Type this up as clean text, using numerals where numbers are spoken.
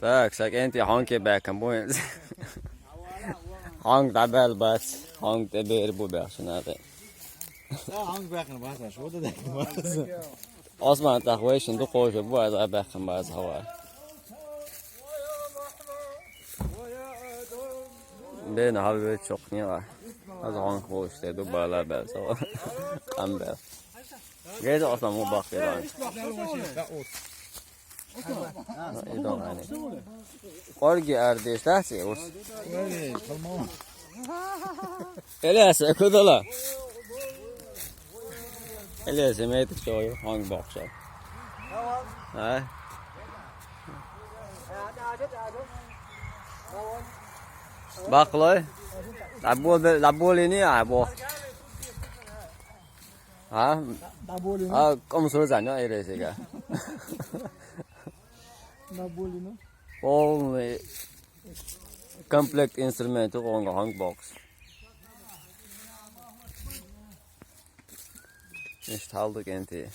Tak, sak enti hanke backen boen. Hang tabel bas, hang te ber bu bersenade. Hang backen bas, şu da bas. Osman tahweşin du qoşu bu az backen bas hava. Ben abi çok niye var. Az hang qoş te du bala bas hava. Amber. Gece Osman bu bak ya. İdon hani. Qorgi ardeshtachi o'z. Elasa kodala. Elasa metik joyi hang boqshab. Ha? Baqloy. Labol ini à bo. Ha? À công số rảnh nó đây gì cả. Nabolino. Only complete instrument on the hang box. İşte aldık enti.